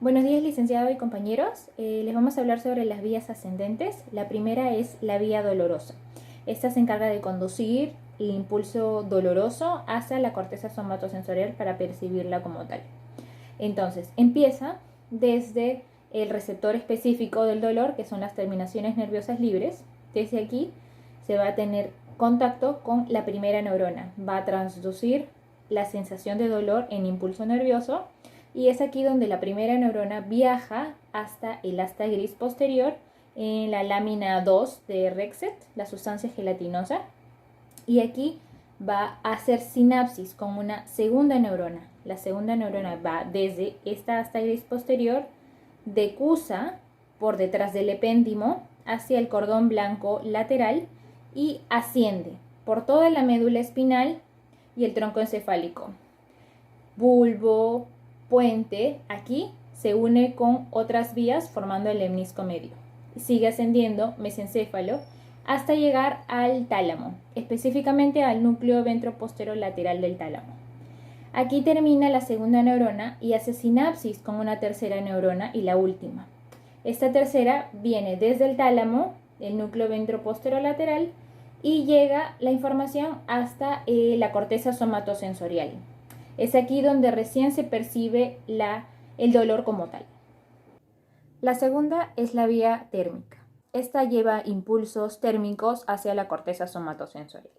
Buenos días, licenciado y compañeros. Les vamos a hablar sobre las vías ascendentes. La primera es la vía dolorosa. Esta se encarga de conducir el impulso doloroso hacia la corteza somatosensorial para percibirla como tal. Entonces, empieza desde el receptor específico del dolor, que son las terminaciones nerviosas libres. Desde aquí se va a tener contacto con la primera neurona. Va a transducir la sensación de dolor en impulso nervioso. Y es aquí donde la primera neurona viaja hasta el asta gris posterior en la lámina 2 de Rexet, la sustancia gelatinosa. Y aquí va a hacer sinapsis con una segunda neurona. La segunda neurona va desde esta asta gris posterior, decusa por detrás del epéndimo hacia el cordón blanco lateral y asciende por toda la médula espinal y el tronco encefálico. Bulbo, puente, aquí se une con otras vías formando el lemnisco medio. Sigue ascendiendo mesencéfalo hasta llegar al tálamo, específicamente al núcleo ventroposterolateral del tálamo. Aquí termina la segunda neurona y hace sinapsis con una tercera neurona y la última. Esta tercera viene desde el tálamo, el núcleo ventroposterolateral, y llega la información hasta la corteza somatosensorial. Es aquí donde recién se percibe el dolor como tal. La segunda es la vía térmica. Esta lleva impulsos térmicos hacia la corteza somatosensorial.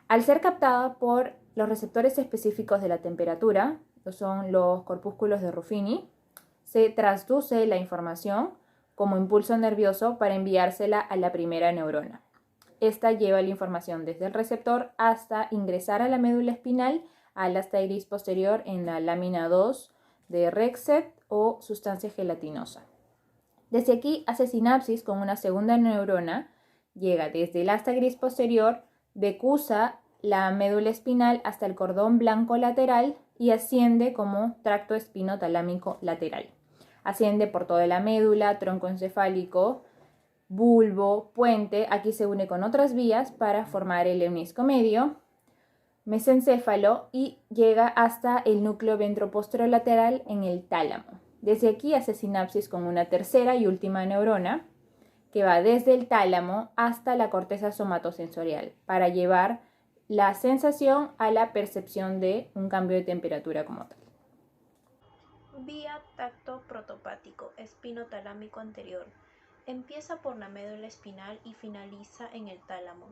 Al ser captada por los receptores específicos de la temperatura, que son los corpúsculos de Ruffini, se transduce la información como impulso nervioso para enviársela a la primera neurona. Esta lleva la información desde el receptor hasta ingresar a la médula espinal, al asta gris posterior en la lámina 2 de Rexet o sustancia gelatinosa. Desde aquí hace sinapsis con una segunda neurona, llega desde el asta gris posterior, decusa la médula espinal hasta el cordón blanco lateral y asciende como tracto espinotalámico lateral. Asciende por toda la médula, tronco encefálico, bulbo, puente. Aquí se une con otras vías para formar el lemnisco medio, mesencéfalo y llega hasta el núcleo ventroposterolateral en el tálamo. Desde aquí hace sinapsis con una tercera y última neurona que va desde el tálamo hasta la corteza somatosensorial para llevar la sensación a la percepción de un cambio de temperatura como tal. Vía tacto protopático espinotalámico anterior. Empieza por la médula espinal y finaliza en el tálamo.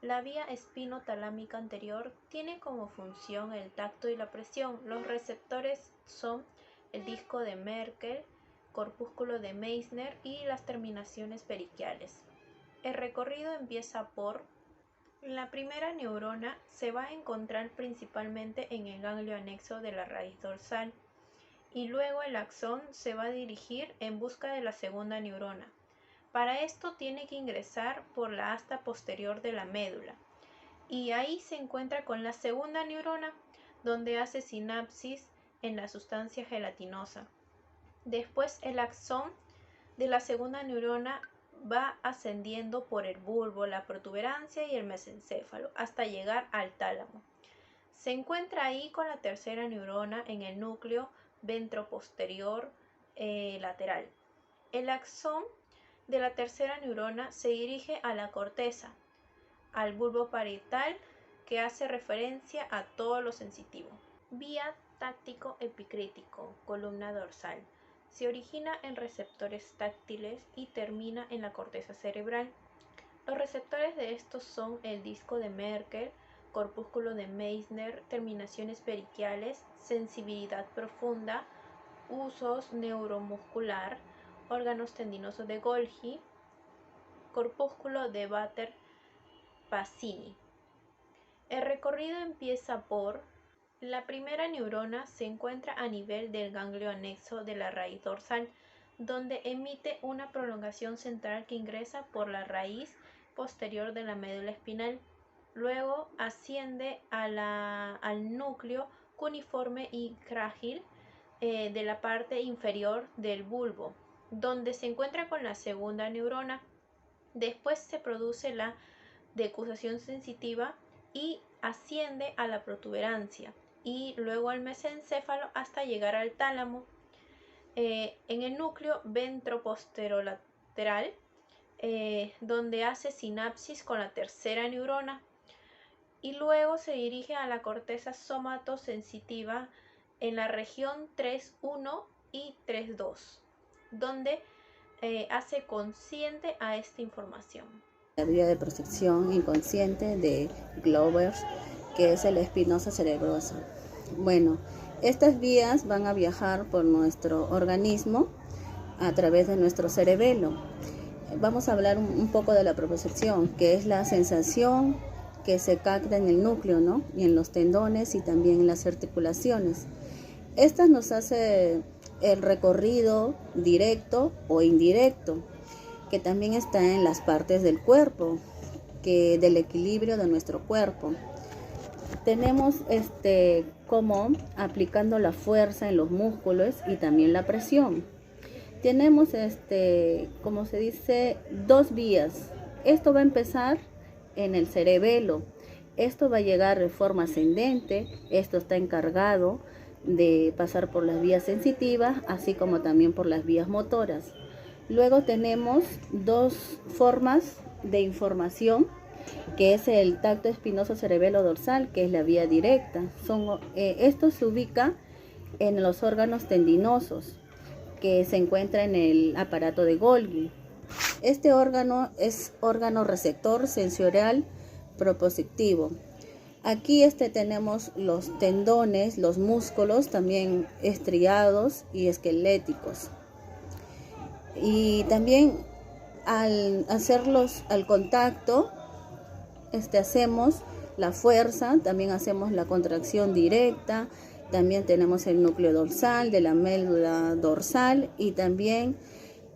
La vía espinotalámica anterior tiene como función el tacto y la presión. Los receptores son el disco de Merkel, corpúsculo de Meissner y las terminaciones periquiales. El recorrido empieza por la primera neurona. Se va a encontrar principalmente en el ganglio anexo de la raíz dorsal y luego el axón se va a dirigir en busca de la segunda neurona. Para esto tiene que ingresar por la asta posterior de la médula y ahí se encuentra con la segunda neurona donde hace sinapsis en la sustancia gelatinosa. Después el axón de la segunda neurona va ascendiendo por el bulbo, la protuberancia y el mesencéfalo hasta llegar al tálamo. Se encuentra ahí con la tercera neurona en el núcleo ventroposterior lateral. El axón de la tercera neurona se dirige a la corteza, al bulbo parietal, que hace referencia a todo lo sensitivo. Vía táctico epicrítico, columna dorsal. Se origina en receptores táctiles y termina en la corteza cerebral. Los receptores de estos son el disco de Merkel, corpúsculo de Meissner, terminaciones periquiales, sensibilidad profunda, usos neuromuscular, órganos tendinosos de Golgi, corpúsculo de Vater-Pacini. El recorrido empieza por la primera neurona. Se encuentra a nivel del ganglio anexo de la raíz dorsal, donde emite una prolongación central que ingresa por la raíz posterior de la médula espinal. Luego asciende al núcleo cuneiforme y frágil de la parte inferior del bulbo, donde se encuentra con la segunda neurona. Después se produce la decusación sensitiva y asciende a la protuberancia y luego al mesencéfalo hasta llegar al tálamo. en el núcleo ventroposterolateral, donde hace sinapsis con la tercera neurona, y luego se dirige a la corteza somatosensitiva en la región 3.1 y 3.2, donde hace consciente a esta información. La vía de percepción inconsciente de Glovers, que es el espinosa cerebrosa. Bueno, estas vías van a viajar por nuestro organismo a través de nuestro cerebelo. Vamos a hablar un poco de la propiocepción, que es la sensación que se capta en el núcleo, ¿no? Y en los tendones y también en las articulaciones. Esta nos hace el recorrido directo o indirecto, que también está en las partes del cuerpo, que del equilibrio de nuestro cuerpo. Tenemos como aplicando la fuerza en los músculos y también la presión. Tenemos como se dice, dos vías. Esto va a empezar en el cerebelo. Esto va a llegar de forma ascendente. Esto está encargado de pasar por las vías sensitivas, así como también por las vías motoras. Luego tenemos dos formas de información, que es el tacto espinoso cerebelo dorsal, que es la vía directa. Esto se ubica en los órganos tendinosos, que se encuentra en el aparato de Golgi. Este órgano es órgano receptor sensorial proprioceptivo. Aquí tenemos los tendones, los músculos también estriados y esqueléticos. Y también al hacerlos al contacto, hacemos la fuerza, también hacemos la contracción directa, también tenemos el núcleo dorsal de la médula dorsal y también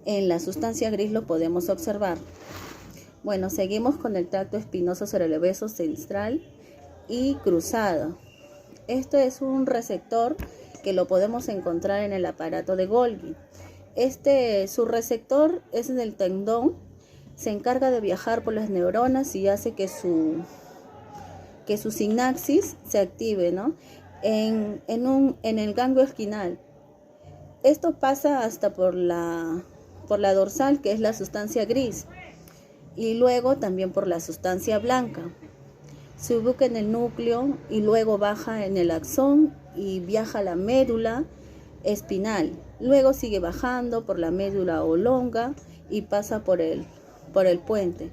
en la sustancia gris lo podemos observar. Bueno, seguimos con el tracto espinoso cerebroso central y cruzado. Esto es un receptor que lo podemos encontrar en el aparato de Golgi. Su receptor es en el tendón, se encarga de viajar por las neuronas y hace que su sinapsis se active, ¿no? en el ganglio esquinal. Esto pasa hasta por la dorsal, que es la sustancia gris, y luego también por la sustancia blanca. Se ubica en el núcleo y luego baja en el axón y viaja a la médula espinal. Luego sigue bajando por la médula oblonga y pasa por el puente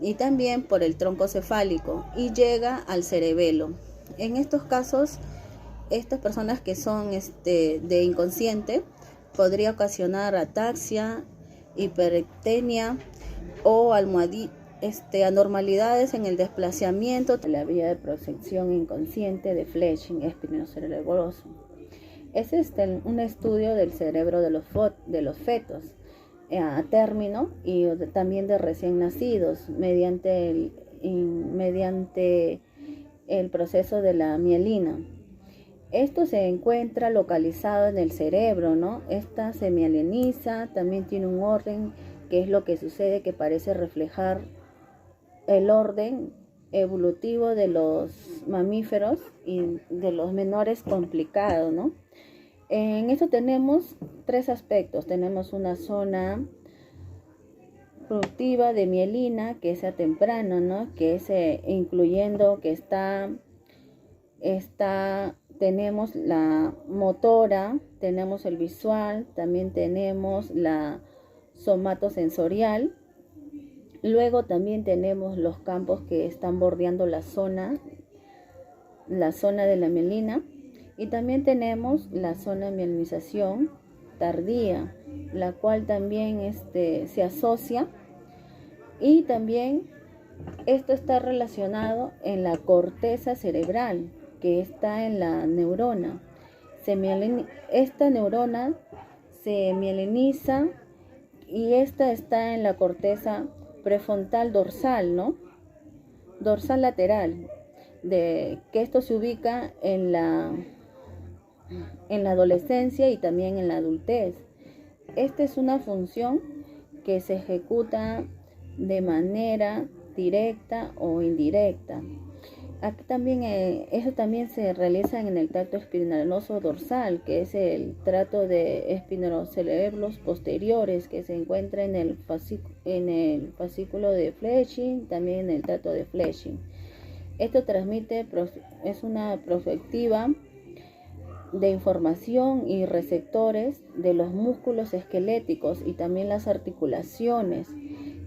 y también por el tronco cefálico y llega al cerebelo. En estos casos, estas personas que son de inconsciente podría ocasionar ataxia, hipertenia o anormalidades en el desplazamiento de la vía de proyección inconsciente de Fletching espinocerebroso. Es un estudio del cerebro de los fetos a término y también de recién nacidos mediante el proceso de la mielina. Esto se encuentra localizado en el cerebro, ¿no? Esta se mieliniza, también tiene un orden, que es lo que sucede, que parece reflejar el orden evolutivo de los mamíferos y de los menores complicados, ¿no? En esto tenemos tres aspectos. Tenemos una zona productiva de mielina, que es a temprano, ¿no? Que es incluyendo que tenemos la motora, tenemos el visual, también tenemos la somatosensorial. Luego también tenemos los campos que están bordeando la zona de la mielina. Y también tenemos la zona de mielinización tardía, la cual también se asocia, y también esto está relacionado en la corteza cerebral, que está en la neurona. Esta neurona se mieliniza y esta está en la corteza prefrontal dorsal, ¿no? Dorsal lateral, que esto se ubica en la adolescencia y también en la adultez. Esta es una función que se ejecuta de manera directa o indirecta. Aquí también, eso también se realiza en el tracto espinoso dorsal, que es el trato de espinocerebros posteriores, que se encuentra en el fascículo de Fletching, también en el trato de Fletching. Esto es una perspectiva de información y receptores de los músculos esqueléticos y también las articulaciones.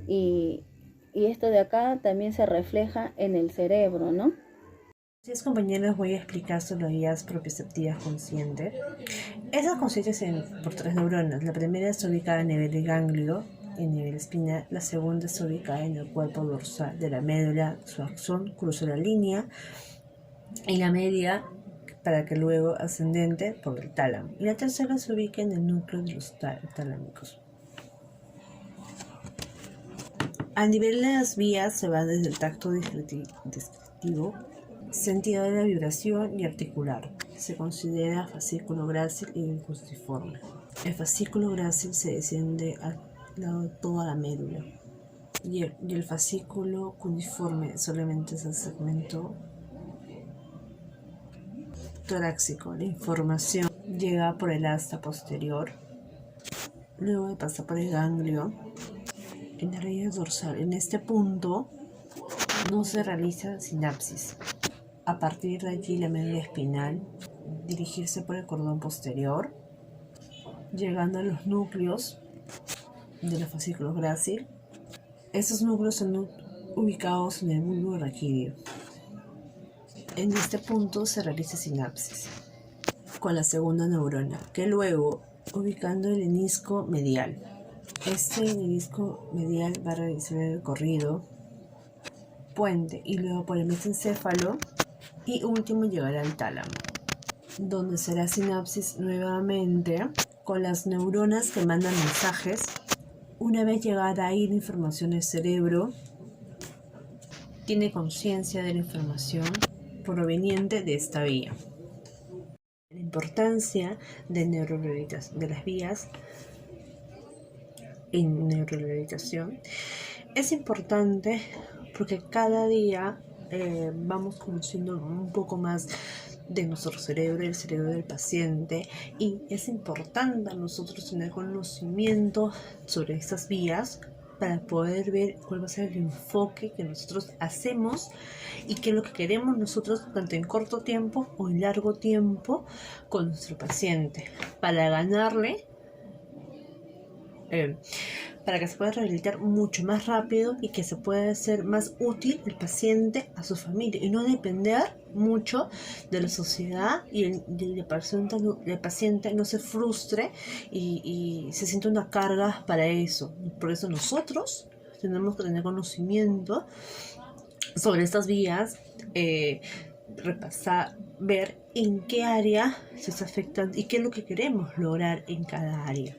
Y esto de acá también se refleja en el cerebro, ¿no? Así es, compañeros, voy a explicar sobre las vías propioceptivas conscientes. Estas consisten por 3 neuronas. La primera está ubicada en el nivel del ganglio, en el nivel espinal. La segunda está ubicada en el cuerpo dorsal de la médula. Su axón cruza la línea y la media para que luego ascendente por el tálamo. Y la tercera se ubica en el núcleo de los talámicos. A nivel de las vías se va desde el tacto descriptivo, sentido de la vibración y articular. Se considera fascículo grácil y cruciforme. El fascículo grácil se desciende al lado de toda la médula y el fascículo cuneiforme solamente es el segmento torácico. La información llega por el asta posterior, luego de pasar por el ganglio en la raíz dorsal. En este punto no se realiza sinapsis. A partir de allí, la médula espinal dirigirse por el cordón posterior, llegando a los núcleos de los fascículos grácil. Estos núcleos son ubicados en el bulbo raquídeo. En este punto se realiza sinapsis con la segunda neurona, que luego, ubicando el menisco medial. Este menisco medial va a realizar el recorrido puente y luego por el mesencéfalo y último llegará al tálamo, donde será sinapsis nuevamente con las neuronas que mandan mensajes. Una vez llegada ahí la información del cerebro, tiene conciencia de la información proveniente de esta vía. La importancia de las vías en neurorehabilitación es importante porque cada día vamos conociendo un poco más de nuestro cerebro, el cerebro del paciente, y es importante a nosotros tener conocimiento sobre estas vías para poder ver cuál va a ser el enfoque que nosotros hacemos y qué es lo que queremos nosotros tanto en corto tiempo o en largo tiempo con nuestro paciente para ganarle para que se pueda rehabilitar mucho más rápido y que se pueda hacer más útil el paciente a su familia y no depender mucho de la sociedad y el paciente no se frustre y se siente una carga para eso. Por eso nosotros tenemos que tener conocimiento sobre estas vías, repasar, ver en qué área se afectan y qué es lo que queremos lograr en cada área.